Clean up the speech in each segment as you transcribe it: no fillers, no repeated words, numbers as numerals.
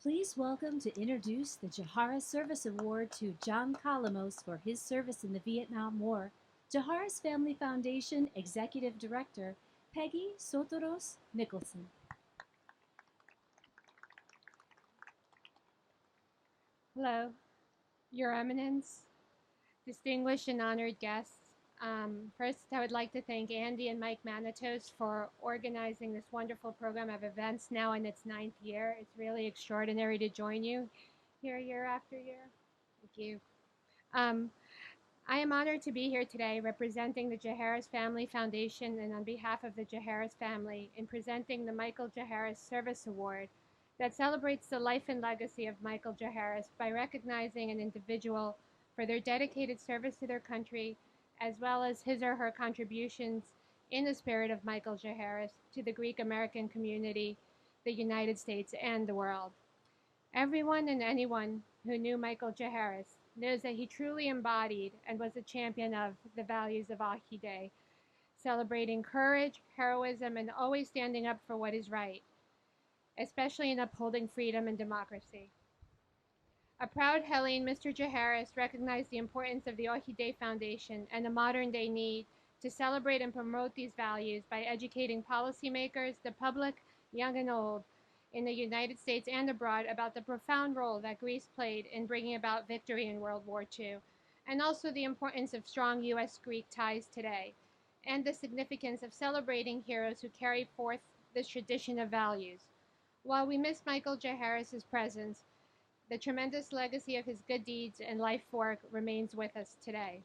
Please welcome to introduce the Jahara Service Award to John Calamos for his service in the Vietnam War. Jahara's Family Foundation Executive Director, Peggy Sotoros Nicholson. Hello, Your Eminence, distinguished and honored guests. First, I would like to thank Andy and Mike Manitos for organizing this wonderful program of events now in its 9th year. It's really extraordinary to join you here year after year. Thank you. I am honored to be here today representing the Jaharis Family Foundation and on behalf of the Jaharis family in presenting the Michael Jaharis Service Award that celebrates the life and legacy of Michael Jaharis by recognizing an individual for their dedicated service to their country, as well as his or her contributions in the spirit of Michael Jaharis to the Greek American community, the United States, and the world. Everyone and anyone who knew Michael Jaharis knows that he truly embodied and was a champion of the values of Ahi Day, celebrating courage, heroism, and always standing up for what is right, especially in upholding freedom and democracy. A proud Hellene, Mr. Jaharis recognized the importance of the Ahi Day Foundation and the modern day need to celebrate and promote these values by educating policymakers, the public, young and old, in the United States and abroad about the profound role that Greece played in bringing about victory in World War II, and also the importance of strong U.S.-Greek ties today, and the significance of celebrating heroes who carry forth this tradition of values. While we miss Michael Jaharis' presence, the tremendous legacy of his good deeds and life work remains with us today.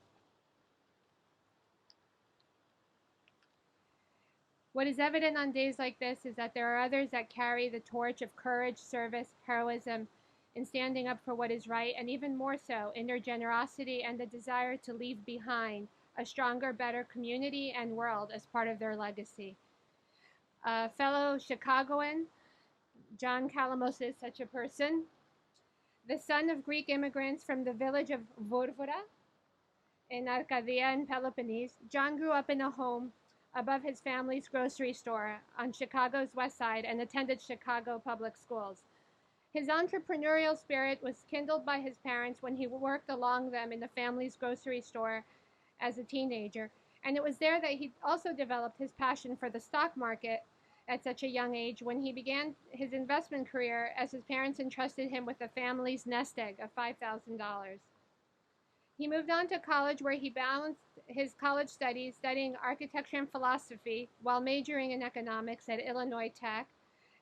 What is evident on days like this is that there are others that carry the torch of courage, service, heroism, in standing up for what is right, and even more so in their generosity and the desire to leave behind a stronger, better community and world as part of their legacy. A fellow Chicagoan, John Calamos is such a person. The son of Greek immigrants from the village of Vorvora in Arcadia in Peloponnese, John grew up in a home above his family's grocery store on Chicago's west side and attended Chicago public schools. His entrepreneurial spirit was kindled by his parents when he worked along them in the family's grocery store as a teenager, and it was there that he also developed his passion for the stock market at such a young age when he began his investment career as his parents entrusted him with the family's nest egg of $5,000. He moved on to college where he balanced his college studies studying architecture and philosophy while majoring in economics at Illinois Tech.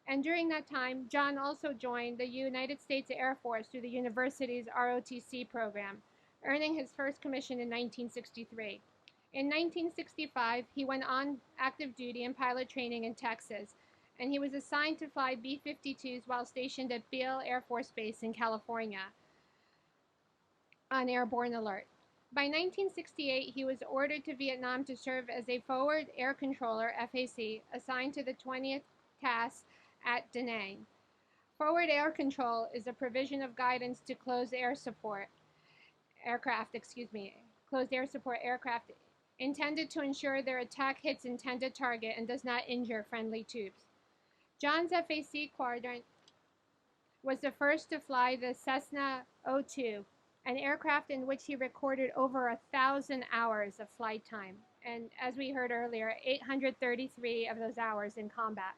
And during that time, John also joined the United States Air Force through the university's ROTC program, earning his first commission in 1963. In 1965, he went on active duty and pilot training in Texas, and he was assigned to fly B-52s while stationed at Beale Air Force Base in California on airborne alert. By 1968, he was ordered to Vietnam to serve as a forward air controller, FAC, assigned to the 20th task at Da Nang. Forward air control is a provision of guidance to closed air support aircraft intended to ensure their attack hits intended target and does not injure friendly troops. John's FAC quadrant was the first to fly the Cessna 02, an aircraft in which he recorded over 1,000 hours of flight time, and as we heard earlier, 833 of those hours in combat.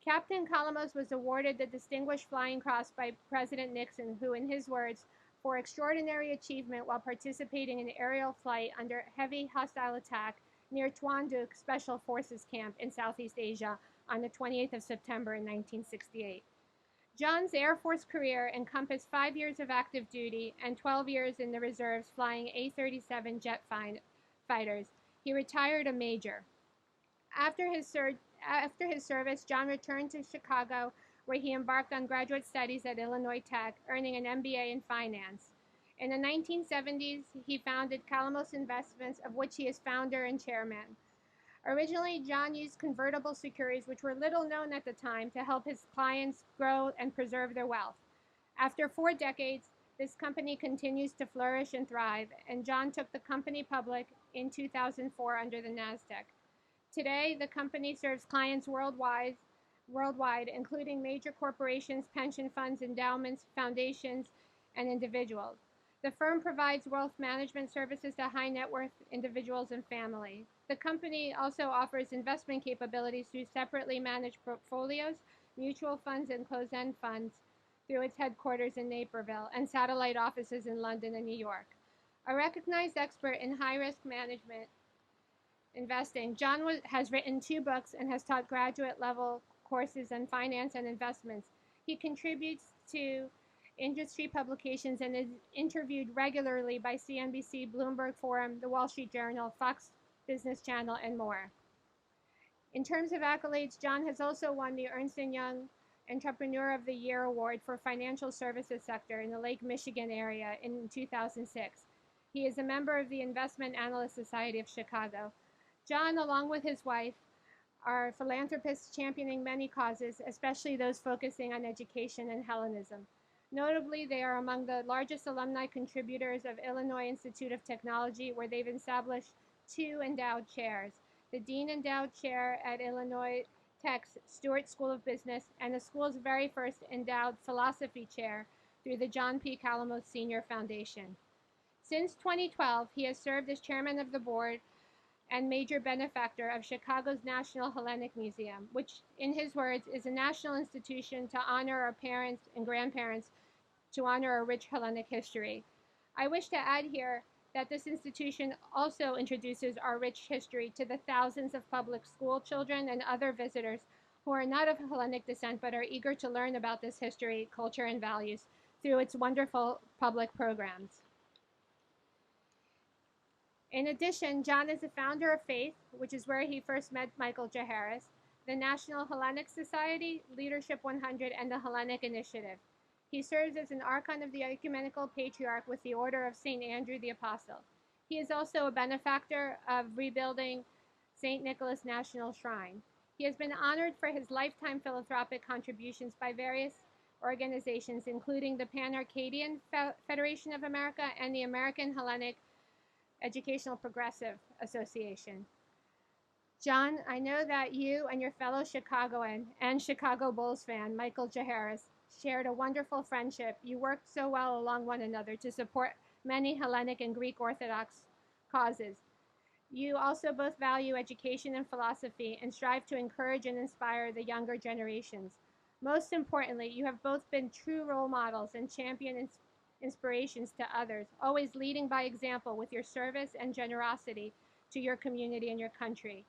Captain Calamos was awarded the Distinguished Flying Cross by President Nixon, who, in his words, for extraordinary achievement while participating in aerial flight under heavy hostile attack near Tuan Duc Special Forces Camp in Southeast Asia on the 28th of September in 1968. John's Air Force career encompassed 5 years of active duty and 12 years in the reserves flying A-37 jet fighters. He retired a major. After his service, John returned to Chicago, where he embarked on graduate studies at Illinois Tech, earning an MBA in finance. In the 1970s, he founded Calamos Investments, of which he is founder and chairman. Originally, John used convertible securities, which were little known at the time, to help his clients grow and preserve their wealth. After 4 decades, this company continues to flourish and thrive, and John took the company public in 2004 under the NASDAQ. Today, the company serves clients worldwide worldwide, including major corporations, pension funds, endowments, foundations, and individuals. The firm provides wealth management services to high net worth individuals and family. The company also offers investment capabilities through separately managed portfolios, mutual funds, and closed end funds through its headquarters in Naperville and satellite offices in London and New York. A recognized expert in high risk management investing, John has written 2 books and has taught graduate level courses in finance and investments. He contributes to industry publications and is interviewed regularly by CNBC, Bloomberg Forum, The Wall Street Journal, Fox Business Channel, and more. In terms of accolades, John has also won the Ernst & Young Entrepreneur of the Year Award for financial services sector in the Lake Michigan area in 2006. He is a member of the Investment Analyst Society of Chicago. John, along with his wife, are philanthropists championing many causes, especially those focusing on education and Hellenism. Notably, they are among the largest alumni contributors of Illinois Institute of Technology, where they've established 2 endowed chairs, the Dean Endowed Chair at Illinois Tech's Stewart School of Business and the school's very first endowed philosophy chair through the John P. Calamos Senior Foundation. Since 2012, he has served as chairman of the board and major benefactor of Chicago's National Hellenic Museum, which, in his words, is a national institution to honor our parents and grandparents, to honor our rich Hellenic history. I wish to add here that this institution also introduces our rich history to the thousands of public school children and other visitors who are not of Hellenic descent but are eager to learn about this history, culture, and values through its wonderful public programs. In addition, John is the founder of FAITH, which is where he first met Michael J. Harris, the National Hellenic Society, Leadership 100, and the Hellenic Initiative. He serves as an Archon of the Ecumenical Patriarch with the Order of St. Andrew the Apostle. He is also a benefactor of rebuilding St. Nicholas National Shrine. He has been honored for his lifetime philanthropic contributions by various organizations, including the Pan-Arcadian Federation of America and the American Hellenic Educational Progressive Association. John, I know that you and your fellow Chicagoan and Chicago Bulls fan, Michael J. Harris, shared a wonderful friendship. You worked so well along one another to support many Hellenic and Greek Orthodox causes. You also both value education and philosophy and strive to encourage and inspire the younger generations. Most importantly, you have both been true role models and champion inspirations to others, always leading by example with your service and generosity to your community and your country.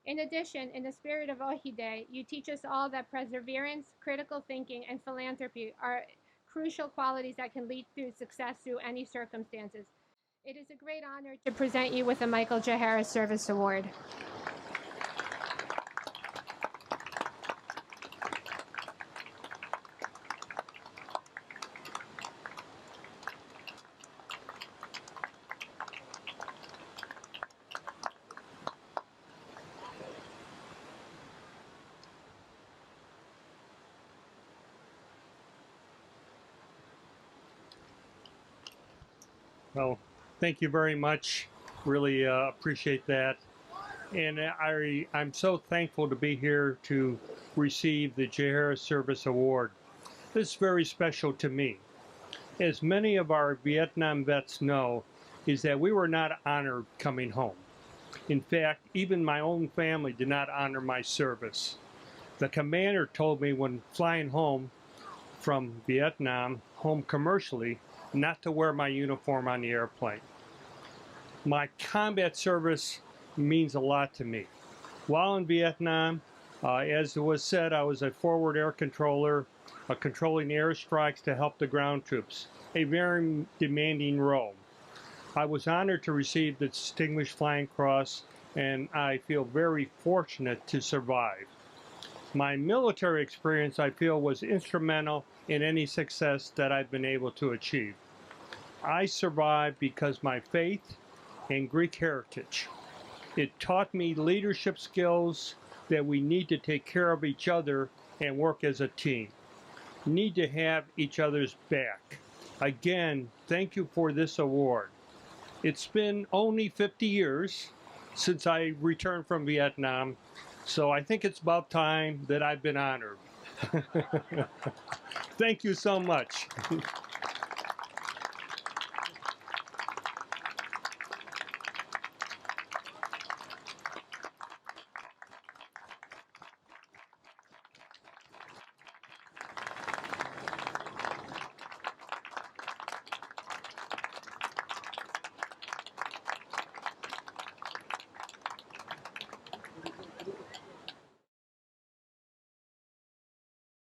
In addition, in the spirit of Ohide, you teach us all that perseverance, critical thinking, and philanthropy are crucial qualities that can lead to success through any circumstances. It is a great honor to present you with the Michael J. Harris Service Award. Well, thank you very much. Really appreciate that. And I'm so thankful to be here to receive the J. Harris Service Award. This is very special to me. As many of our Vietnam vets know, is that we were not honored coming home. In fact, even my own family did not honor my service. The commander told me when flying home from Vietnam, home commercially, not to wear my uniform on the airplane. My combat service means a lot to me. While in Vietnam, as was said, I was a forward air controller, controlling airstrikes to help the ground troops, a very demanding role. I was honored to receive the Distinguished Flying Cross, and I feel very fortunate to survive. My military experience, I feel, was instrumental in any success that I've been able to achieve. I survived because my faith and Greek heritage. It taught me leadership skills that we need to take care of each other and work as a team. Need to have each other's back. Again, thank you for this award. It's been only 50 years since I returned from Vietnam, So I think it's about time that I've been honored. Thank you so much.